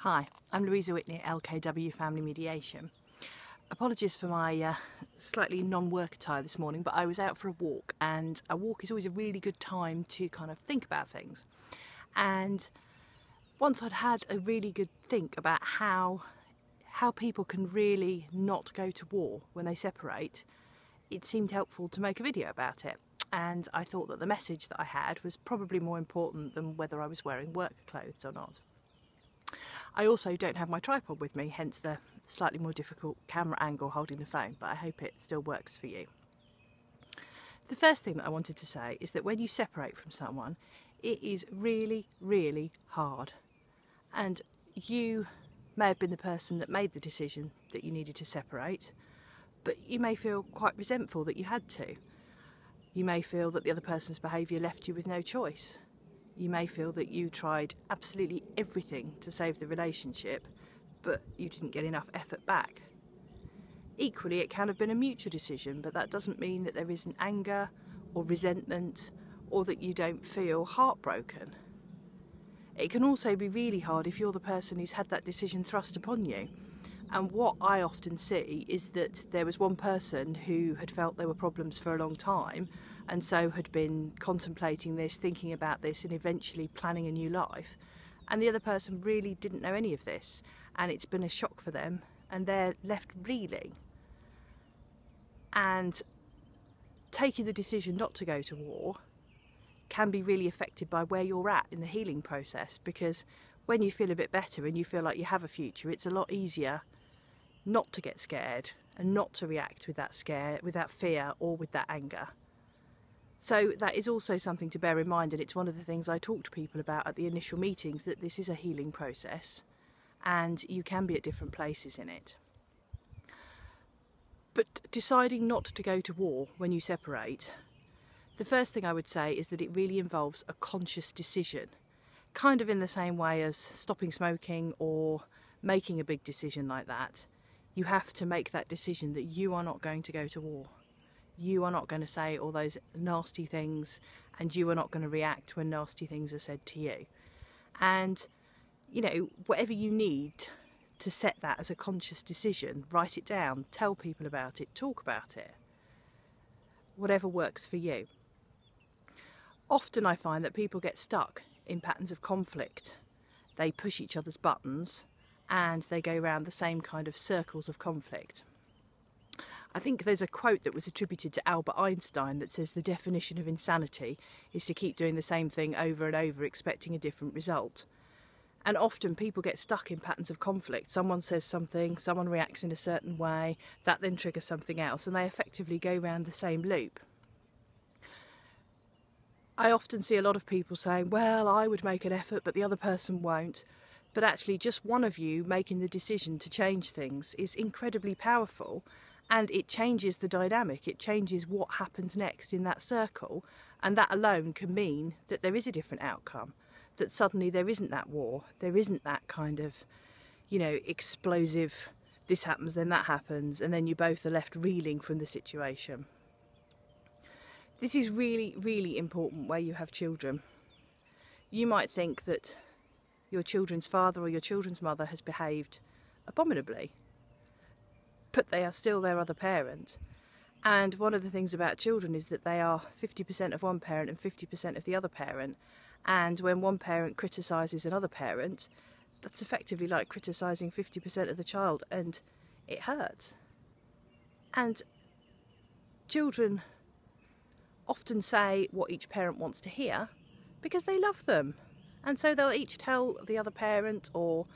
Hi, I'm Louisa Whitney at LKW Family Mediation. Apologies for my slightly non-work attire this morning, but I was out for a walk, and a walk is always a really good time to kind of think about things. And once I'd had a really good think about how people can really not go to war when they separate, it seemed helpful to make a video about it. And I thought that the message that I had was probably more important than whether I was wearing work clothes or not. I also don't have my tripod with me, hence the slightly more difficult camera angle holding the phone, but I hope it still works for you. The first thing that I wanted to say is that when you separate from someone, it is really, really hard. And you may have been the person that made the decision that you needed to separate, but you may feel quite resentful that you had to. You may feel that the other person's behaviour left you with no choice. You may feel that you tried absolutely everything to save the relationship, but you didn't get enough effort back. Equally, it can have been a mutual decision, but that doesn't mean that there isn't anger or resentment, or that you don't feel heartbroken. It can also be really hard if you're the person who's had that decision thrust upon you. And what I often see is that there was one person who had felt there were problems for a long time, and so had been contemplating this, thinking about this, and eventually planning a new life. And the other person really didn't know any of this, and it's been a shock for them, and they're left reeling. And taking the decision not to go to war can be really affected by where you're at in the healing process, because when you feel a bit better and you feel like you have a future, it's a lot easier not to get scared and not to react with that scare, with that fear, or with that anger. So that is also something to bear in mind, and it's one of the things I talk to people about at the initial meetings, that this is a healing process and you can be at different places in it. But deciding not to go to war when you separate, the first thing I would say is that it really involves a conscious decision, kind of in the same way as stopping smoking or making a big decision like that. You have to make that decision that you are not going to go to war. You are not going to say all those nasty things, and you are not going to react when nasty things are said to you. And, you know, whatever you need to set that as a conscious decision, write it down, tell people about it, talk about it. Whatever works for you. Often I find that people get stuck in patterns of conflict. They push each other's buttons and they go around the same kind of circles of conflict. I think there's a quote that was attributed to Albert Einstein that says the definition of insanity is to keep doing the same thing over and over, expecting a different result. And often people get stuck in patterns of conflict. Someone says something, someone reacts in a certain way, that then triggers something else, and they effectively go around the same loop. I often see a lot of people saying, well, I would make an effort, but the other person won't. But actually, just one of you making the decision to change things is incredibly powerful. And it changes the dynamic, it changes what happens next in that circle, and that alone can mean that there is a different outcome, that suddenly there isn't that war, there isn't that kind of, you know, explosive, this happens, then that happens, and then you both are left reeling from the situation. This is really, really important where you have children. You might think that your children's father or your children's mother has behaved abominably, but they are still their other parent. And one of the things about children is that they are 50% of one parent and 50% of the other parent. And when one parent criticises another parent, that's effectively like criticising 50% of the child, and it hurts. And children often say what each parent wants to hear because they love them. And so they'll each tell the other parent or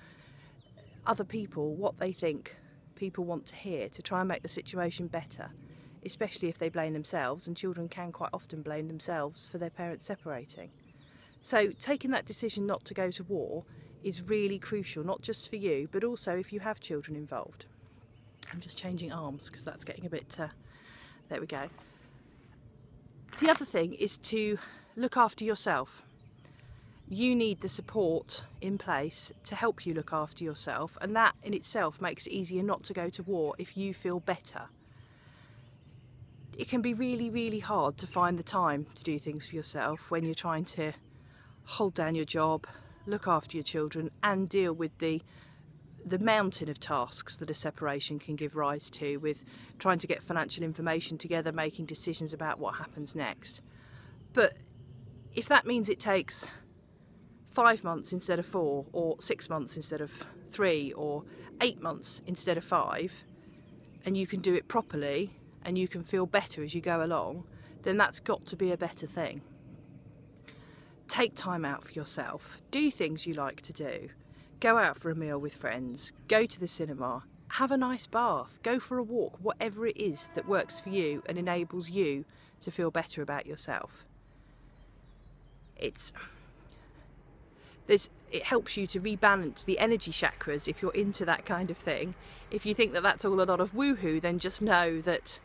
other people what they think people want to hear to try and make the situation better, especially if they blame themselves, and children can quite often blame themselves for their parents separating. So taking that decision not to go to war is really crucial, not just for you, but also if you have children involved. I'm just changing arms because that's getting a bit, there we go. The other thing is to look after yourself. You need the support in place to help you look after yourself, and that in itself makes it easier not to go to war if you feel better. It can be really, really hard to find the time to do things for yourself when you're trying to hold down your job, look after your children and deal with the mountain of tasks that a separation can give rise to, with trying to get financial information together, making decisions about what happens next. But if that means it takes 5 months instead of 4, or 6 months instead of 3, or 8 months instead of 5, and you can do it properly and you can feel better as you go along, then that's got to be a better thing. Take time out for yourself. Do things you like to do. Go out for a meal with friends. Go to the cinema. Have a nice bath. Go for a walk. Whatever it is that works for you and enables you to feel better about yourself. It helps you to rebalance the energy chakras if you're into that kind of thing. If you think that that's all a lot of woohoo, then just know that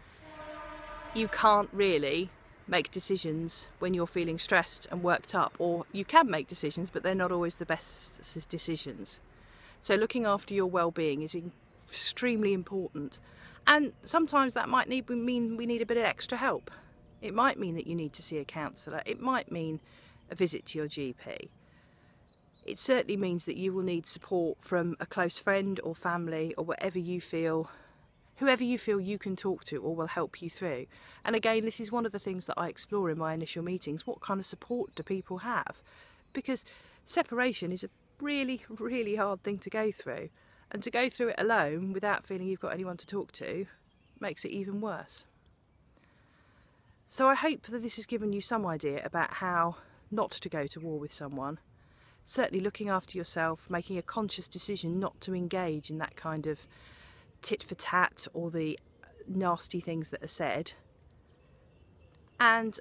you can't really make decisions when you're feeling stressed and worked up, or you can make decisions but they're not always the best decisions. So looking after your well-being is extremely important, and sometimes that might mean we need a bit of extra help. It might mean that you need to see a counsellor. It might mean a visit to your GP. It certainly means that you will need support from a close friend or family, or whoever you feel you can talk to or will help you through. And again, this is one of the things that I explore in my initial meetings. What kind of support do people have? Because separation is a really, really hard thing to go through. And to go through it alone without feeling you've got anyone to talk to makes it even worse. So I hope that this has given you some idea about how not to go to war with someone. Certainly looking after yourself, making a conscious decision not to engage in that kind of tit for tat or the nasty things that are said, and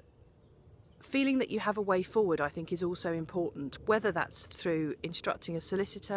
feeling that you have a way forward, I think, is also important, whether that's through instructing a solicitor